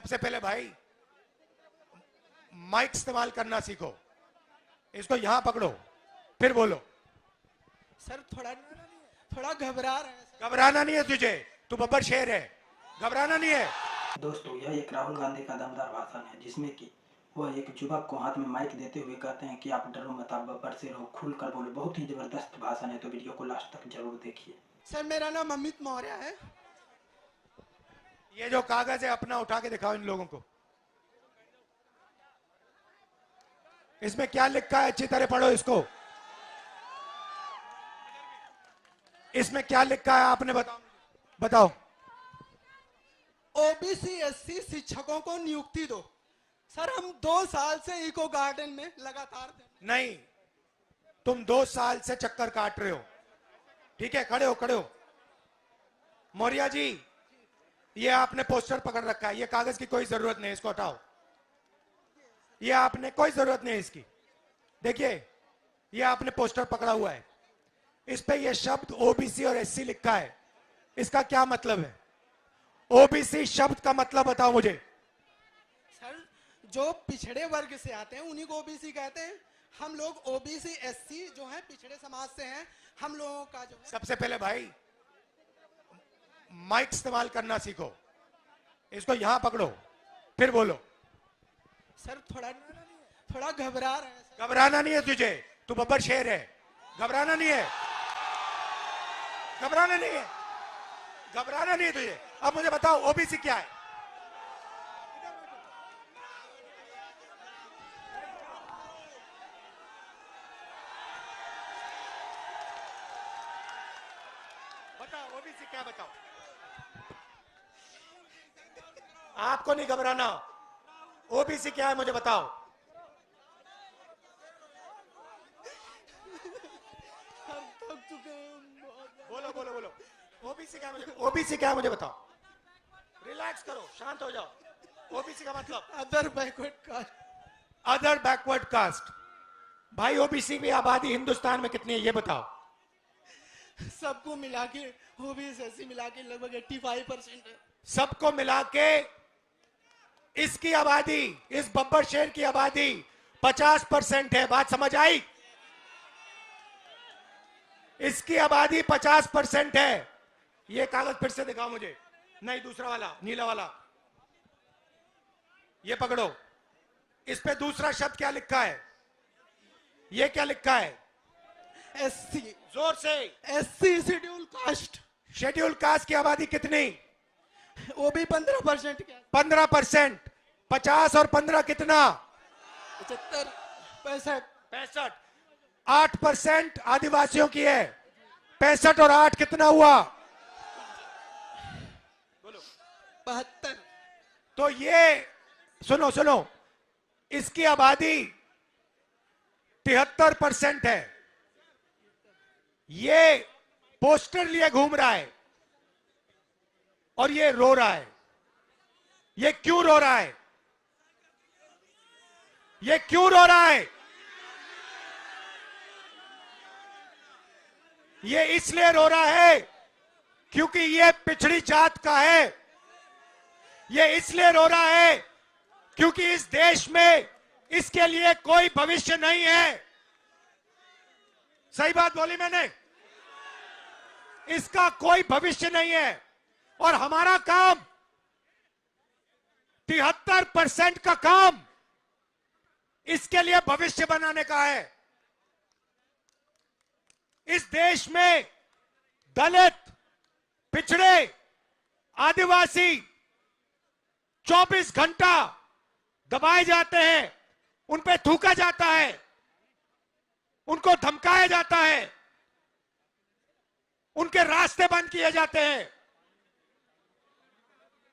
सबसे पहले भाई माइक इस्तेमाल करना सीखो। इसको यहां पकड़ो, फिर बोलो। सर थोड़ा घबरा रहे हैं सर। घबराना नहीं है तुझे, तू बब्बर शेर है, घबराना नहीं है। दोस्तों, यह एक राहुल गांधी का दमदार भाषण है जिसमें कि वह एक युवक को हाथ में माइक देते हुए कहते हैं कि आप डरो मत, आप बब्बर शेर हो, खुल कर बोलो। बहुत ही जबरदस्त भाषण है, तो वीडियो को लास्ट तक जरूर देखिए। सर मेरा नाम अमित मौर्य है। ये जो कागज है अपना उठा के दिखाओ इन लोगों को। इसमें क्या लिखा है, अच्छी तरह पढ़ो इसको। इसमें क्या लिखा है आपने बताओ। ओबीसी एससी शिक्षकों को नियुक्ति दो। सर हम 2 साल से इको गार्डन में लगातार नहीं, तुम 2 साल से चक्कर काट रहे हो। ठीक है, खड़े हो। मौर्य जी, ये आपने पोस्टर पकड़ रखा है, ये कागज की कोई जरूरत नहीं, इसको हटाओ। ये आपने कोई जरूरत नहीं इसकी। देखिए, ये आपने पोस्टर पकड़ा हुआ है, इस पे ये शब्द ओबीसी और एससी लिखा है। इसका क्या मतलब है? ओबीसी शब्द का मतलब बताओ मुझे। सर जो पिछड़े वर्ग से आते हैं उन्हीं को ओबीसी कहते हैं। हम लोग ओबीसी एससी जो है पिछड़े समाज से हैं। हम लोगों का जो है सबसे पहले भाई माइक इस्तेमाल करना सीखो। इसको यहां पकड़ो, फिर बोलो। सर थोड़ा घबरा रहे हैं सर। घबराना नहीं है तुझे, तू बब्बर शेर है, घबराना नहीं है। घबराना नहीं है तुझे। अब मुझे बताओ ओबीसी क्या है? बताओ ओबीसी क्या, बताओ। आपको नहीं घबराना, ओबीसी क्या है मुझे बताओ। हम थक चुके हैं बहुत। बोलो। ओबीसी क्या है मुझे बताओ। रिलैक्स करो, शांत हो जाओ। ओबीसी का मतलब other backward caste. Other backward caste. भाई ओबीसी की आबादी हिंदुस्तान में कितनी है ये बताओ। सबको मिला के ओबीसी एससी मिला के लगभग 85% है। सबको मिला के इसकी आबादी, इस बब्बर शेर की आबादी 50% है। बात समझ आई? इसकी आबादी 50% है। ये कागज फिर से दिखाओ मुझे। नहीं, दूसरा वाला, नीला वाला। ये पकड़ो, इस पे दूसरा शब्द क्या लिखा है? ये क्या लिखा है? एससी। जोर से। SC schedule caste. Schedule caste की आबादी कितनी? वो भी 15%। क्या 15%? 50 और 15 कितना? 75 65 65। 8% आदिवासियों की है। 65 और 8 कितना हुआ? बोलो। 72। तो ये सुनो, इसकी आबादी 73% है। ये पोस्टर लिए घूम रहा है और ये रो रहा है। ये क्यों रो रहा है? ये क्यों रो रहा है? ये इसलिए रो रहा है क्योंकि ये पिछड़ी जात का है। ये इसलिए रो रहा है क्योंकि इस देश में इसके लिए कोई भविष्य नहीं है। सही बात बोली मैंने? इसका कोई भविष्य नहीं है और हमारा काम 73% का काम इसके लिए भविष्य बनाने का है। इस देश में दलित, पिछड़े, आदिवासी 24 घंटा दबाए जाते हैं, उन पे थूका जाता है, उनको धमकाया जाता है, उनके रास्ते बंद किए जाते हैं।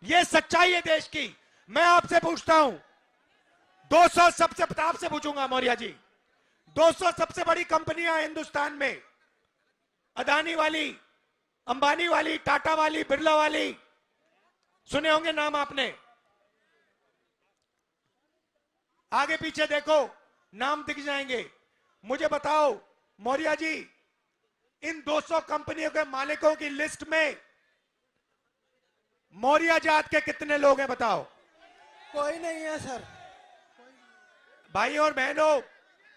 यह सच्चाई है देश की। मैं आपसे पूछता हूं, 200 सबसे, आपसे पूछूंगा मौर्य जी, 200 सबसे बड़ी कंपनियां हिंदुस्तान में, अदानी वाली, अंबानी वाली, टाटा वाली, बिरला वाली, सुने होंगे नाम आपने। आगे पीछे देखो, नाम दिख जाएंगे। मुझे बताओ मौर्य जी, इन 200 कंपनियों के मालिकों की लिस्ट में मौर्य जात के कितने लोग हैं बताओ। कोई नहीं है सर। भाई और बहनों,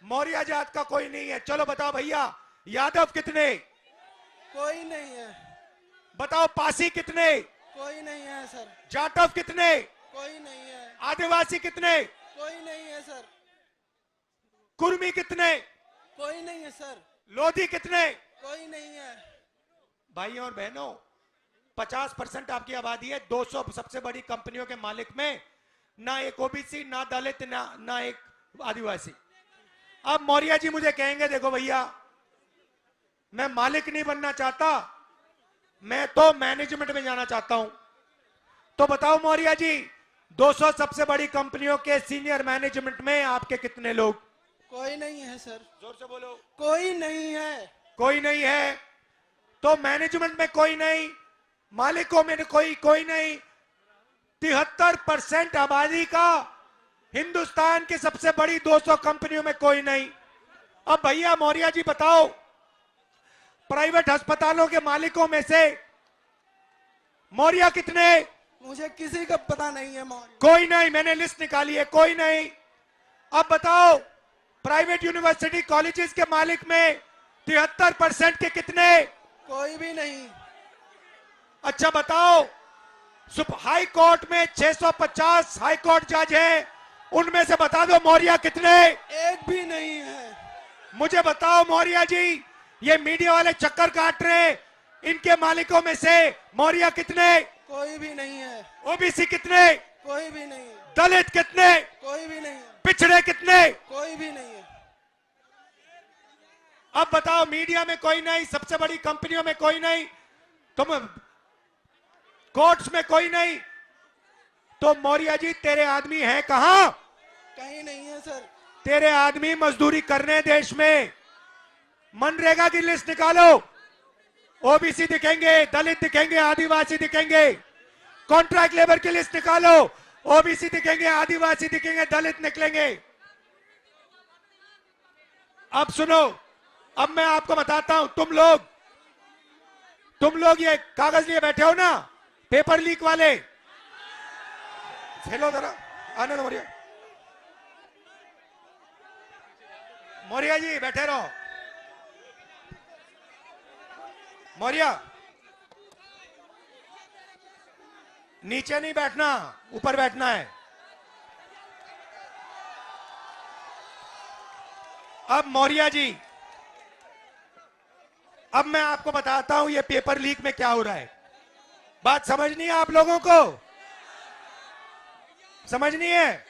मौर्य जात का कोई नहीं है। चलो बताओ भैया, यादव कितने? कोई नहीं है। बताओ पासी कितने? कोई नहीं है सर। जाटव कितने? कोई नहीं है। आदिवासी कितने? कोई नहीं है सर। कुर्मी कितने? कोई नहीं है सर। लोधी कितने? कोई नहीं है। भाई और बहनों, 50% आपकी आबादी है। 200 सबसे बड़ी कंपनियों के मालिक में ना एक ओबीसी, ना दलित, ना एक आदिवासी। अब मौर्य जी मुझे कहेंगे देखो भैया, मैं मालिक नहीं बनना चाहता, मैं तो मैनेजमेंट में जाना चाहता हूं। तो बताओ मौर्य जी, 200 सबसे बड़ी कंपनियों के सीनियर मैनेजमेंट में आपके कितने लोग? कोई नहीं है सर। जोर से बोलो। कोई नहीं है। कोई नहीं है। तो मैनेजमेंट में कोई नहीं, मालिकों में कोई नहीं। 73% आबादी का हिंदुस्तान की सबसे बड़ी 200 कंपनियों में कोई नहीं। अब भैया मौर्य जी बताओ, प्राइवेट अस्पतालों के मालिकों में से मौर्य कितने? मुझे किसी का पता नहीं है मौर्य। कोई नहीं, मैंने लिस्ट निकाली है, कोई नहीं। अब बताओ, प्राइवेट यूनिवर्सिटी कॉलेजेस के मालिक में 73% के कितने? कोई भी नहीं। अच्छा बताओ, हाई कोर्ट में 650 हाई कोर्ट जज हैं, उनमें से बता दो मौर्य कितने? एक भी नहीं है। मुझे बताओ मौर्य जी, ये मीडिया वाले चक्कर काट रहे हैं, इनके मालिकों में से मौर्य कितने? कोई भी नहीं है। ओबीसी कितने? कोई भी नहीं है। दलित कितने? कोई भी नहीं है। पिछड़े कितने? कोई भी नहीं है। अब बताओ, मीडिया में कोई नहीं, सबसे बड़ी कंपनियों में कोई नहीं, तुम कोर्ट्स में कोई नहीं, तो मौर्य जी तेरे आदमी हैं कहां? कहीं नहीं है सर। तेरे आदमी मजदूरी करने देश में। मनरेगा की लिस्ट निकालो, ओबीसी दिखेंगे, दलित दिखेंगे, आदिवासी दिखेंगे। कॉन्ट्रैक्ट लेबर की लिस्ट निकालो, ओबीसी दिखेंगे, आदिवासी दिखेंगे, दलित निकलेंगे। अब सुनो, अब मैं आपको बताता हूं, तुम लोग ये कागज लिए बैठे हो ना, पेपर लीक वाले, हेलो जरा, आनंद मौर्य, मौर्य जी बैठे रहो। मौर्य नीचे नहीं बैठना, ऊपर बैठना है। अब मौर्य जी, अब मैं आपको बताता हूं ये पेपर लीक में क्या हो रहा है। बात समझनी है आप लोगों को? समझनी है?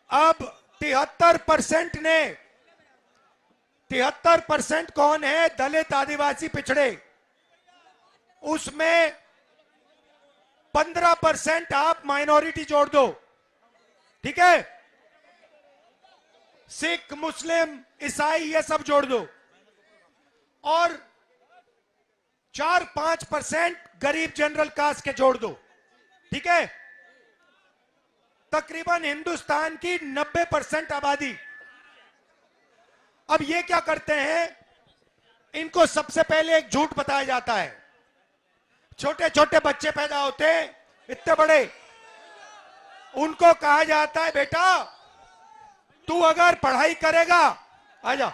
अब 73% ने, 73% कौन है? दलित, आदिवासी, पिछड़े। उसमें 15% आप माइनॉरिटी जोड़ दो, ठीक है? सिख, मुस्लिम, ईसाई, ये सब जोड़ दो, और 4-5% गरीब जनरल कास्ट के जोड़ दो, ठीक है? तकरीबन हिंदुस्तान की 90% आबादी। अब ये क्या करते हैं, इनको सबसे पहले एक झूठ बताया जाता है। छोटे छोटे बच्चे पैदा होते हैं, इतने बड़े, उनको कहा जाता है बेटा तू अगर पढ़ाई करेगा, आजा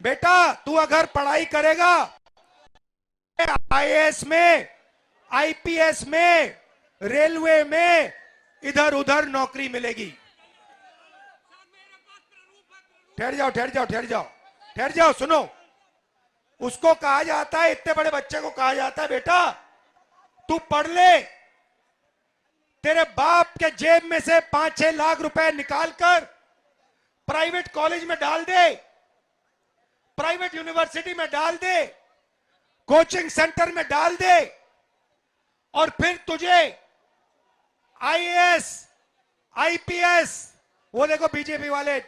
बेटा तू अगर पढ़ाई करेगा, आईएएस में, आईपीएस में, रेलवे में, इधर उधर नौकरी मिलेगी। ठहर जाओ ठहर जाओ ठहर जाओ ठहर जाओ, सुनो। उसको कहा जाता है, इतने बड़े बच्चे को कहा जाता है बेटा तू पढ़ ले, तेरे बाप के जेब में से 5-6 लाख रुपए निकालकर प्राइवेट कॉलेज में डाल दे, प्राइवेट यूनिवर्सिटी में डाल दे, कोचिंग सेंटर में डाल दे, और फिर तुझे आईएएस, आईपीएस, वो देखो बीजेपी वाले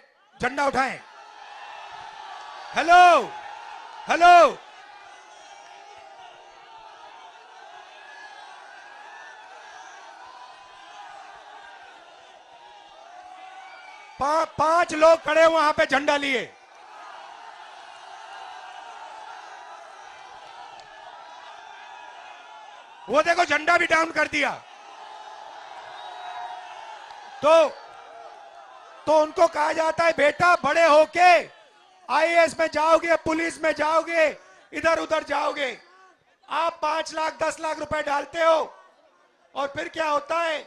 झंडा उठाएं, हेलो हेलो, पांच लोग खड़े वहां पे झंडा लिए। वो देखो झंडा भी डाउन कर दिया। तो उनको कहा जाता है बेटा बड़े होके आईएएस में जाओगे, पुलिस में जाओगे, इधर उधर जाओगे। आप 5 लाख 10 लाख रुपए डालते हो और फिर क्या होता है,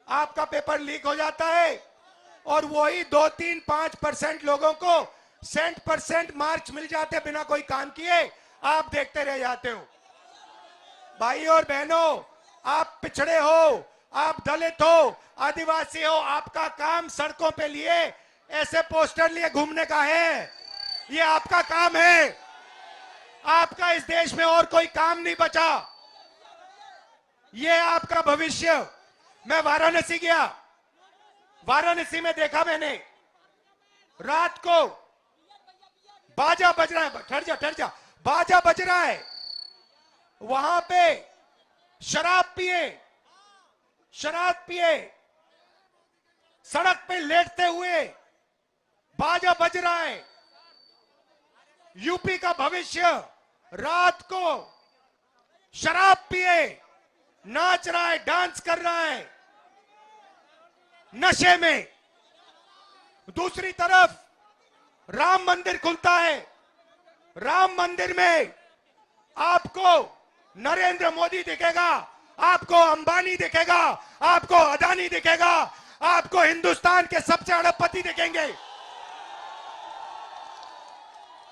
आपका पेपर लीक हो जाता है और वही 2-3-5% लोगों को % मार्क्स मिल जाते हैं बिना कोई काम किए। आप देखते रह जाते हो। भाई और बहनों, आप पिछड़े हो, आप दलित हो, आदिवासी हो, आपका काम सड़कों पे लिए ऐसे पोस्टर लिए घूमने का है। ये आपका काम है। आपका इस देश में और कोई काम नहीं बचा। ये आपका भविष्य। मैं वाराणसी गया, वाराणसी में देखा मैंने, रात को बाजा बज रहा है, ठहर जा, बाजा बज रहा है, वहां पे शराब पिए सड़क पे लेटते हुए बाजा बज रहा है। यूपी का भविष्य रात को शराब पिए नाच रहा है, डांस कर रहा है नशे में। दूसरी तरफ राम मंदिर खुलता है, राम मंदिर में आपको नरेंद्र मोदी दिखेगा, आपको अंबानी दिखेगा, आपको अदानी दिखेगा, आपको हिंदुस्तान के सबसे अरबपति दिखेंगे।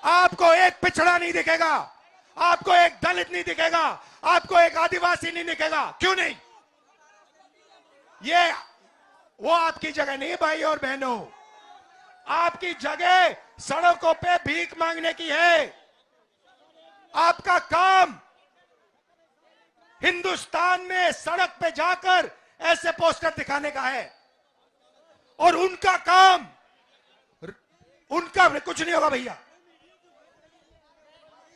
आपको एक पिछड़ा नहीं दिखेगा, आपको एक दलित नहीं दिखेगा, आपको एक आदिवासी नहीं दिखेगा। क्यों नहीं? ये वो आपकी जगह नहीं भाई और बहनों। आपकी जगह सड़कों पे भीख मांगने की है। आपका काम हिंदुस्तान में सड़क पे जाकर ऐसे पोस्टर दिखाने का है और उनका काम, उनका कुछ नहीं होगा भैया,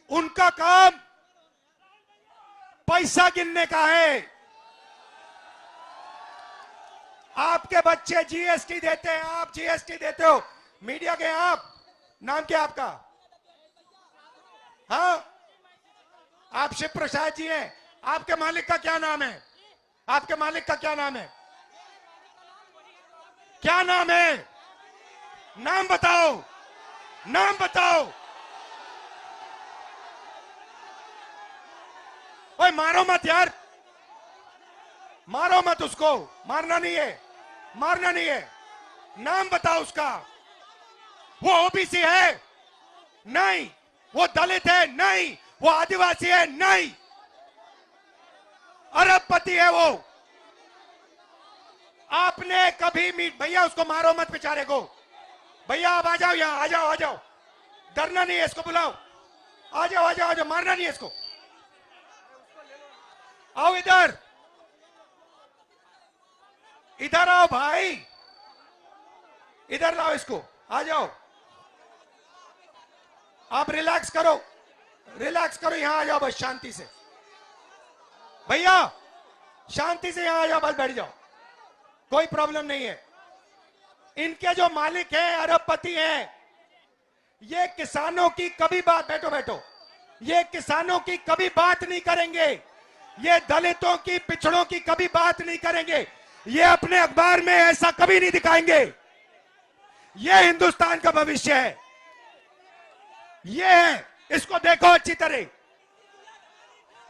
उनका काम पैसा गिनने का है। आपके बच्चे जीएसटी देते हैं, आप जीएसटी देते हो, मीडिया के आप, नाम क्या आपका? हाँ, आप शिव प्रसाद जी हैं। आपके मालिक का क्या नाम है? आपके मालिक का क्या नाम है? क्या नाम है? नाम बताओ, नाम बताओ। ओए मारो मत यार, मारो मत उसको, मारना नहीं है, मारना नहीं है। नाम बताओ उसका। वो ओबीसी है? नहीं। वो दलित है? नहीं। वो आदिवासी है? नहीं। अरबपति है वो। आपने कभी भैया उसको मारो मत बेचारे को। भैया आप आ जाओ यहां, आ जाओ, आ जाओ, डरना नहीं है, इसको बुलाओ, आ जाओ, आ जाओ, आ जाओ, मारना नहीं है इसको। आओ इधर, इधर आओ भाई, इधर लाओ इसको, आ जाओ। आप रिलैक्स करो, रिलैक्स करो, यहां आ जाओ बस शांति से। भैया शांति से यहां आ जाओ, बस बैठ जाओ, कोई प्रॉब्लम नहीं है। इनके जो मालिक हैं, अरबपति हैं, ये किसानों की कभी बात, बैठो बैठो, ये किसानों की कभी बात नहीं करेंगे, ये दलितों की, पिछड़ों की कभी बात नहीं करेंगे, ये अपने अखबार में ऐसा कभी नहीं दिखाएंगे। ये हिंदुस्तान का भविष्य है, ये है, इसको देखो अच्छी तरह।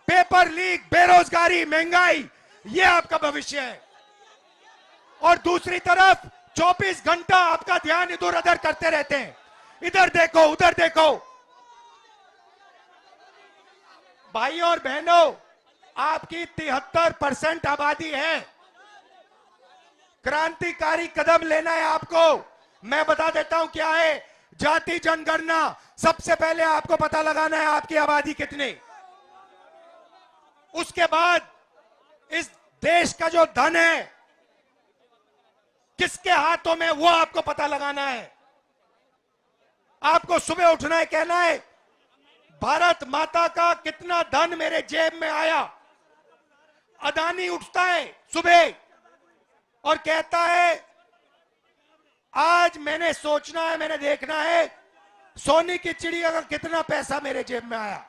पेपर लीक, बेरोजगारी, महंगाई, ये आपका भविष्य है। और दूसरी तरफ 24 घंटा आपका ध्यान इधर उधर करते रहते हैं, इधर देखो, उधर देखो। भाई और बहनों, आपकी 73% आबादी है। क्रांतिकारी कदम लेना है आपको। मैं बता देता हूं क्या है। जाति जनगणना, सबसे पहले आपको पता लगाना है आपकी आबादी कितनी। उसके बाद इस देश का जो धन है किसके हाथों में, वो आपको पता लगाना है। आपको सुबह उठना है, कहना है भारत माता का कितना धन मेरे जेब में आया। अदानी उठता है सुबह और कहता है आज मैंने सोचना है, मैंने देखना है सोने की चिड़िया का कितना पैसा मेरे जेब में आया।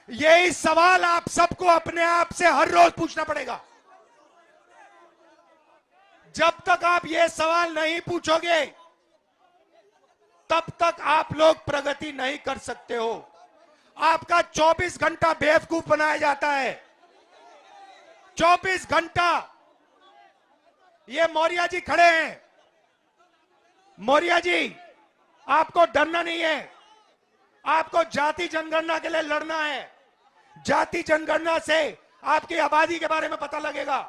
यही सवाल आप सबको अपने आप से हर रोज पूछना पड़ेगा। जब तक आप ये सवाल नहीं पूछोगे तब तक आप लोग प्रगति नहीं कर सकते हो। आपका 24 घंटा बेवकूफ बनाया जाता है। 24 घंटा। ये मौर्य जी खड़े हैं। मौर्य जी, आपको डरना नहीं है। आपको जाति जनगणना के लिए लड़ना है। जाति जनगणना से आपकी आबादी के बारे में पता लगेगा।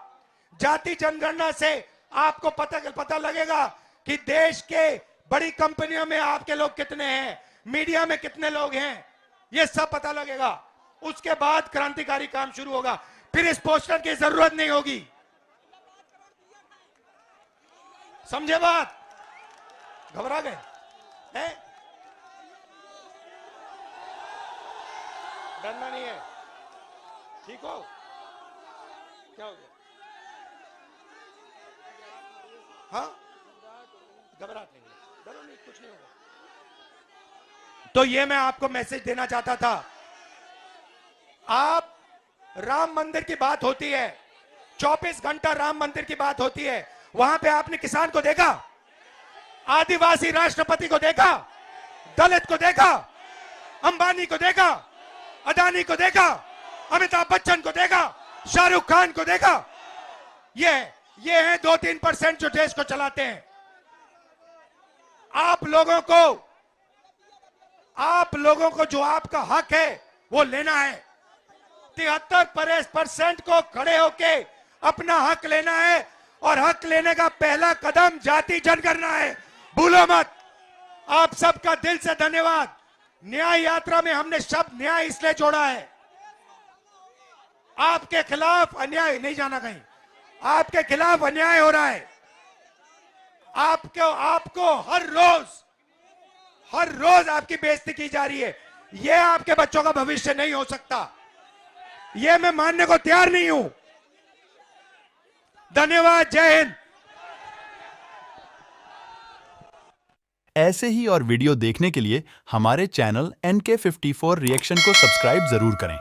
जाति जनगणना से आपको पता लगेगा कि देश के बड़ी कंपनियों में आपके लोग कितने हैं, मीडिया में कितने लोग हैं, ये सब पता लगेगा। उसके बाद क्रांतिकारी काम शुरू होगा। फिर इस पोस्टर की जरूरत नहीं होगी। समझे बात? घबरा गए हैं? डरना नहीं है। ठीक हो? क्या हो गया? हाँ, घबराहट नहीं है। डरो नहीं, कुछ नहीं होगा। तो ये मैं आपको मैसेज देना चाहता था। आप राम मंदिर की बात होती है, 24 घंटा राम मंदिर की बात होती है। वहां पे आपने किसान को देखा, आदिवासी राष्ट्रपति को देखा, दलित को देखा, अंबानी को देखा, अदानी को देखा, अमिताभ बच्चन को देखा, शाहरुख खान को देखा। ये हैं 2-3% जो देश को चलाते हैं। आप लोगों को जो आपका हक है वो लेना है। 73% को खड़े होके अपना हक लेना है, और हक लेने का पहला कदम जाति जनगणना है। भूलो मत। आप सबका दिल से धन्यवाद। न्याय यात्रा में हमने शब्द न्याय इसलिए जोड़ा है, आपके खिलाफ अन्याय, नहीं जाना कहीं, आपके खिलाफ अन्याय हो रहा है। आपको हर रोज आपकी बेइज्जती की जा रही है। यह आपके बच्चों का भविष्य नहीं हो सकता। यह मैं मानने को तैयार नहीं हूं। धन्यवाद। जय हिंद। ऐसे ही और वीडियो देखने के लिए हमारे चैनल NK54 रिएक्शन को सब्सक्राइब जरूर करें।